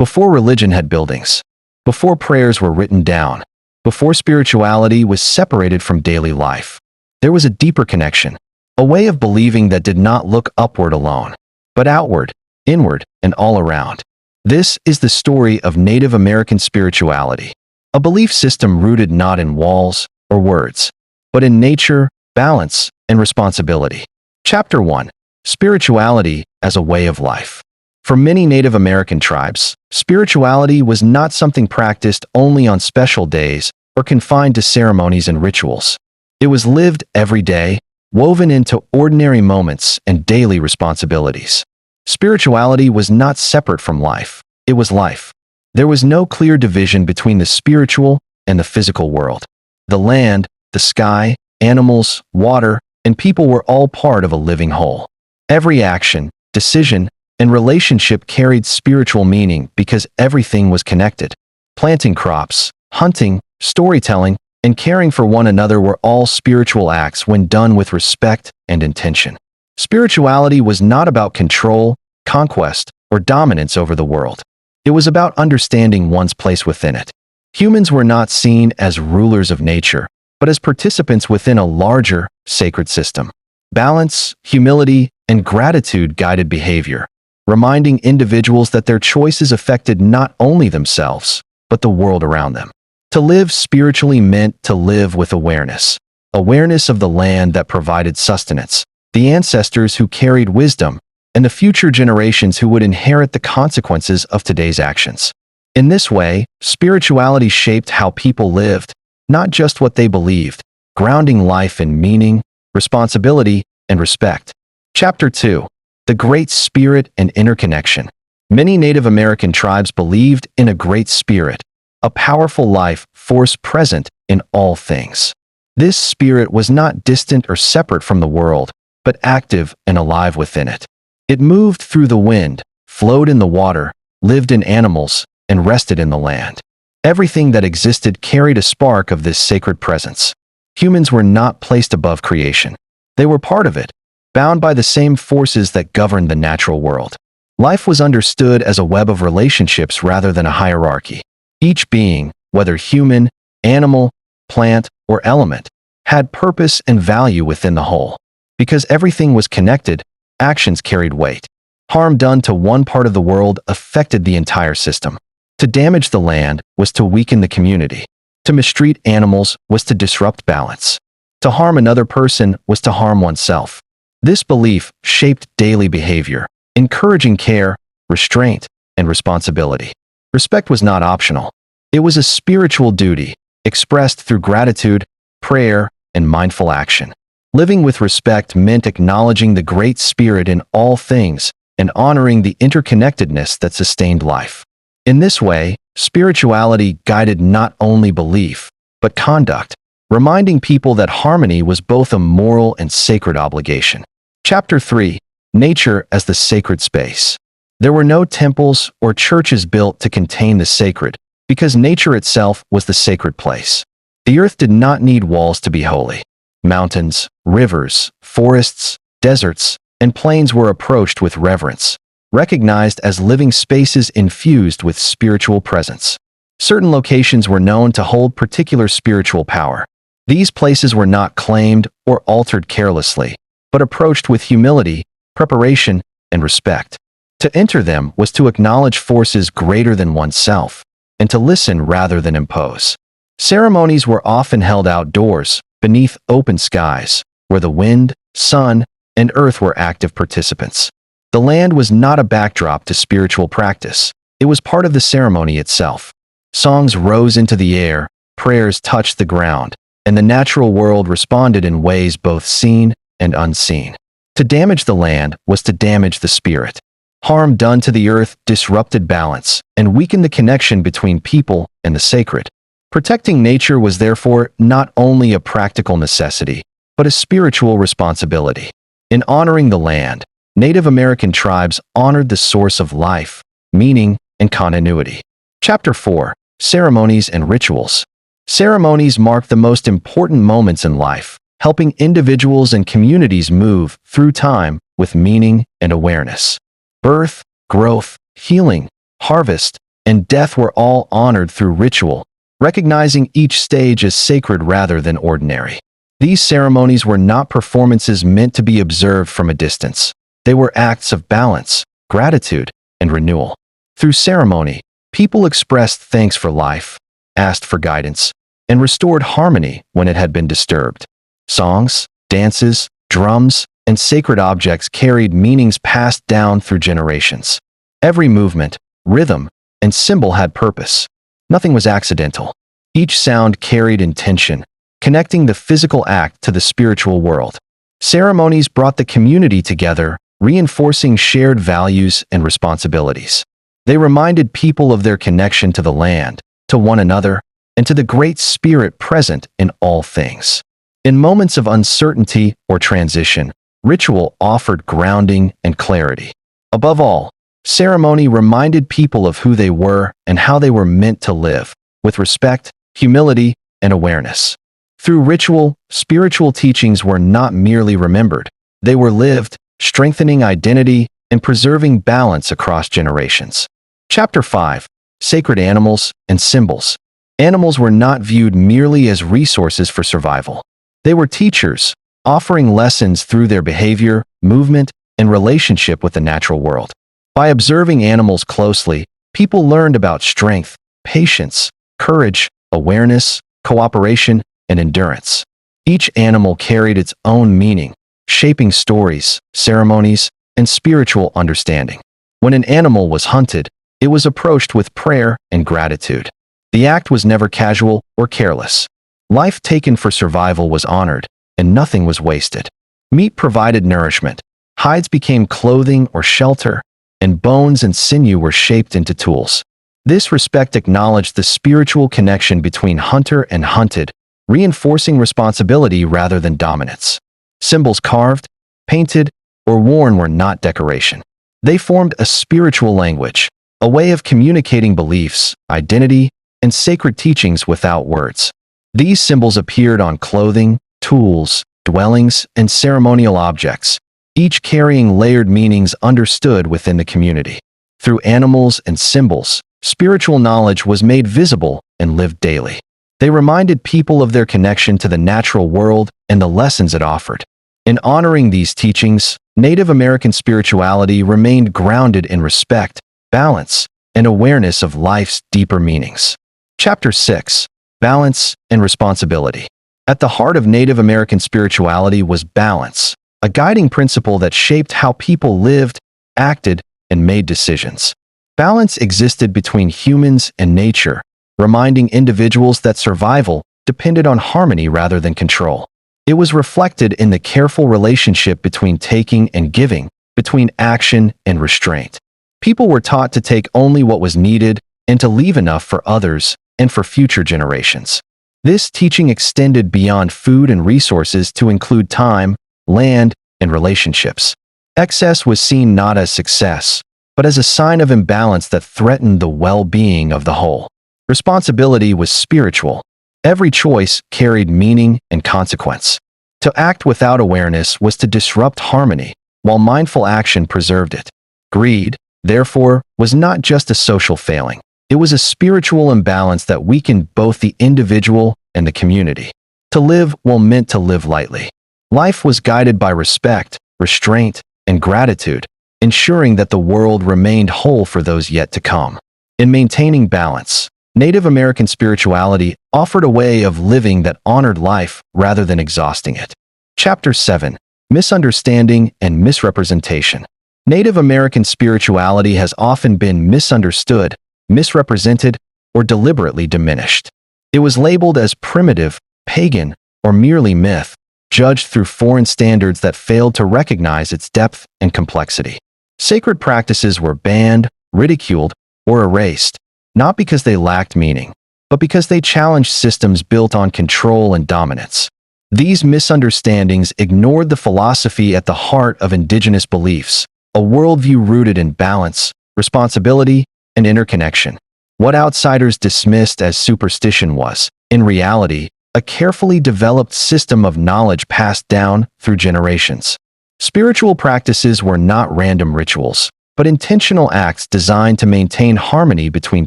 before religion had buildings, before prayers were written down, before spirituality was separated from daily life. There was a deeper connection, a way of believing that did not look upward alone, but outward, inward, and all around. This is the story of Native American spirituality, a belief system rooted not in walls or words, but in nature, balance, and responsibility. Chapter 1. Spirituality as a way of life. For many Native American tribes, spirituality was not something practiced only on special days or confined to ceremonies and rituals. It was lived every day, woven into ordinary moments and daily responsibilities. Spirituality was not separate from life. It was life. There was no clear division between the spiritual and the physical world. The land, the sky, animals, water, and people were all part of a living whole. Every action, decision, and relationship carried spiritual meaning because everything was connected. Planting crops, hunting, storytelling, and caring for one another were all spiritual acts when done with respect and intention. Spirituality was not about control, conquest, or dominance over the world. It was about understanding one's place within it. Humans were not seen as rulers of nature, but as participants within a larger, sacred system. Balance, humility, and gratitude guided behavior, reminding individuals that their choices affected not only themselves, but the world around them. To live spiritually meant to live with awareness. Awareness of the land that provided sustenance, the ancestors who carried wisdom, and the future generations who would inherit the consequences of today's actions. In this way, spirituality shaped how people lived, not just what they believed, grounding life in meaning, responsibility, and respect. Chapter 2. The Great Spirit and Interconnection. Many Native American tribes believed in a Great Spirit, a powerful life force present in all things. This spirit was not distant or separate from the world, but active and alive within it. It moved through the wind, flowed in the water, lived in animals, and rested in the land. Everything that existed carried a spark of this sacred presence. Humans were not placed above creation. They were part of it, bound by the same forces that governed the natural world. Life was understood as a web of relationships rather than a hierarchy. Each being, whether human, animal, plant, or element, had purpose and value within the whole. Because everything was connected, actions carried weight. Harm done to one part of the world affected the entire system. To damage the land was to weaken the community. To mistreat animals was to disrupt balance. To harm another person was to harm oneself. This belief shaped daily behavior, encouraging care, restraint, and responsibility. Respect was not optional. It was a spiritual duty, expressed through gratitude, prayer, and mindful action. Living with respect meant acknowledging the Great Spirit in all things and honoring the interconnectedness that sustained life. In this way, spirituality guided not only belief, but conduct, reminding people that harmony was both a moral and sacred obligation. Chapter 3. Nature as the Sacred Space. There were no temples or churches built to contain the sacred, because nature itself was the sacred place. The earth did not need walls to be holy. Mountains, rivers, forests, deserts, and plains were approached with reverence, recognized as living spaces infused with spiritual presence. Certain locations were known to hold particular spiritual power. These places were not claimed or altered carelessly, but approached with humility, preparation, and respect. To enter them was to acknowledge forces greater than oneself, and to listen rather than impose. Ceremonies were often held outdoors, beneath open skies, where the wind, sun, and earth were active participants. The land was not a backdrop to spiritual practice. It was part of the ceremony itself. Songs rose into the air, prayers touched the ground, and the natural world responded in ways both seen and unseen. To damage the land was to damage the spirit. Harm done to the earth disrupted balance and weakened the connection between people and the sacred. Protecting nature was therefore not only a practical necessity, but a spiritual responsibility. In honoring the land, Native American tribes honored the source of life, meaning, and continuity. Chapter 4. Ceremonies and Rituals. Ceremonies mark the most important moments in life, helping individuals and communities move through time with meaning and awareness. Birth, growth, healing, harvest, and death were all honored through ritual, recognizing each stage as sacred rather than ordinary. These ceremonies were not performances meant to be observed from a distance. They were acts of balance, gratitude, and renewal. Through ceremony, people expressed thanks for life, asked for guidance, and restored harmony when it had been disturbed. Songs, dances, drums, and sacred objects carried meanings passed down through generations. Every movement, rhythm, and symbol had purpose. Nothing was accidental. Each sound carried intention, connecting the physical act to the spiritual world. Ceremonies brought the community together, reinforcing shared values and responsibilities. They reminded people of their connection to the land, to one another, and to the Great Spirit present in all things. In moments of uncertainty or transition, ritual offered grounding and clarity. Above all, ceremony reminded people of who they were and how they were meant to live, with respect, humility, and awareness. Through ritual, spiritual teachings were not merely remembered, they were lived, strengthening identity and preserving balance across generations. Chapter 5. Sacred Animals and Symbols. Animals were not viewed merely as resources for survival. They were teachers, offering lessons through their behavior, movement, and relationship with the natural world. By observing animals closely, people learned about strength, patience, courage, awareness, cooperation, and endurance. Each animal carried its own meaning, shaping stories, ceremonies, and spiritual understanding. When an animal was hunted, it was approached with prayer and gratitude. The act was never casual or careless. Life taken for survival was honored, and nothing was wasted. Meat provided nourishment, hides became clothing or shelter, and bones and sinew were shaped into tools. This respect acknowledged the spiritual connection between hunter and hunted, reinforcing responsibility rather than dominance. Symbols carved, painted, or worn were not decoration. They formed a spiritual language, a way of communicating beliefs, identity, and sacred teachings without words. These symbols appeared on clothing, tools, dwellings, and ceremonial objects, each carrying layered meanings understood within the community. Through animals and symbols, spiritual knowledge was made visible and lived daily. They reminded people of their connection to the natural world and the lessons it offered. In honoring these teachings, Native American spirituality remained grounded in respect, balance, and awareness of life's deeper meanings. Chapter 6. Balance and Responsibility. At the heart of Native American spirituality was balance, a guiding principle that shaped how people lived, acted, and made decisions. Balance existed between humans and nature, reminding individuals that survival depended on harmony rather than control. It was reflected in the careful relationship between taking and giving, between action and restraint. People were taught to take only what was needed and to leave enough for others and for future generations. This teaching extended beyond food and resources to include time, land, and relationships. Excess was seen not as success, but as a sign of imbalance that threatened the well-being of the whole. Responsibility was spiritual. Every choice carried meaning and consequence. To act without awareness was to disrupt harmony, while mindful action preserved it. Greed, therefore, was not just a social failing. It was a spiritual imbalance that weakened both the individual and the community. To live well meant to live lightly. Life was guided by respect, restraint, and gratitude, ensuring that the world remained whole for those yet to come. In maintaining balance, Native American spirituality offered a way of living that honored life rather than exhausting it. Chapter 7. Misunderstanding and Misrepresentation. Native American spirituality has often been misunderstood, misrepresented, or deliberately diminished. It was labeled as primitive, pagan, or merely myth, judged through foreign standards that failed to recognize its depth and complexity. Sacred practices were banned, ridiculed, or erased, not because they lacked meaning, but because they challenged systems built on control and dominance. These misunderstandings ignored the philosophy at the heart of indigenous beliefs, a worldview rooted in balance, responsibility, and interconnection. What outsiders dismissed as superstition was, in reality, a carefully developed system of knowledge passed down through generations. Spiritual practices were not random rituals, but intentional acts designed to maintain harmony between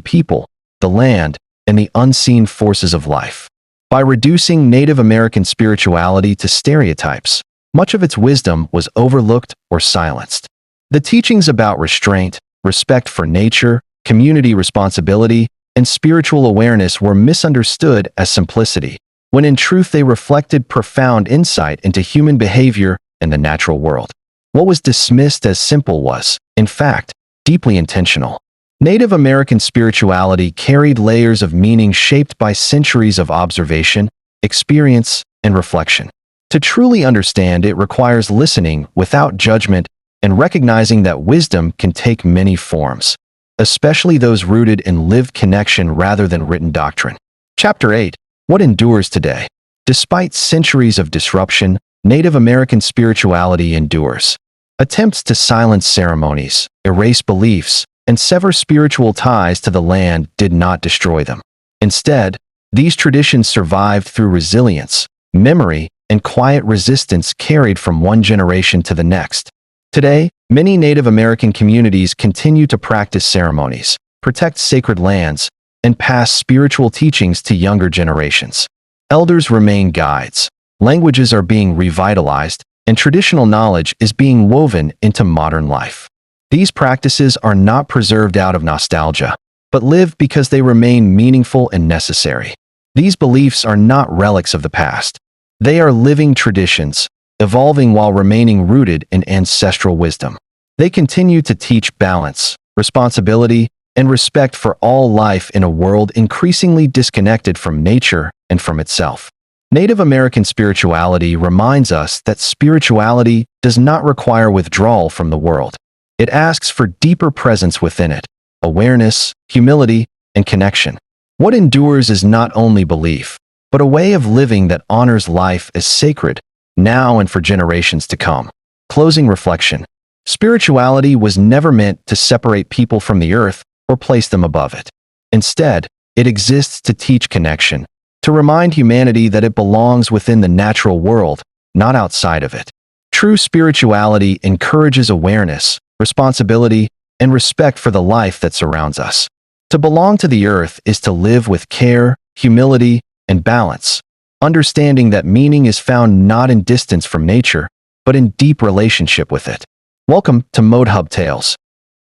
people, the land, and the unseen forces of life. By reducing Native American spirituality to stereotypes, much of its wisdom was overlooked or silenced. The teachings about restraint, respect for nature, community responsibility, and spiritual awareness were misunderstood as simplicity, when in truth they reflected profound insight into human behavior and the natural world. What was dismissed as simple was, in fact, deeply intentional. Native American spirituality carried layers of meaning shaped by centuries of observation, experience, and reflection. To truly understand it requires listening without judgment and recognizing that wisdom can take many forms, especially those rooted in lived connection rather than written doctrine. Chapter 8. What endures today? Despite centuries of disruption, Native American spirituality endures. Attempts to silence ceremonies, erase beliefs, and sever spiritual ties to the land did not destroy them. Instead, these traditions survived through resilience, memory, and quiet resistance carried from one generation to the next. Today, many Native American communities continue to practice ceremonies, protect sacred lands, and pass spiritual teachings to younger generations. Elders remain guides, languages are being revitalized, and traditional knowledge is being woven into modern life. These practices are not preserved out of nostalgia, but live because they remain meaningful and necessary. These beliefs are not relics of the past. They are living traditions, evolving while remaining rooted in ancestral wisdom. They continue to teach balance, responsibility, and respect for all life in a world increasingly disconnected from nature and from itself. Native American spirituality reminds us that spirituality does not require withdrawal from the world. It asks for deeper presence within it, awareness, humility, and connection. What endures is not only belief, but a way of living that honors life as sacred, now and for generations to come. Closing reflection. Spirituality was never meant to separate people from the earth or place them above it. Instead, it exists to teach connection, to remind humanity that it belongs within the natural world, not outside of it. True spirituality encourages awareness, responsibility, and respect for the life that surrounds us. To belong to the earth is to live with care, humility, and balance, understanding that meaning is found not in distance from nature, but in deep relationship with it. Welcome to Mode Hub Tales,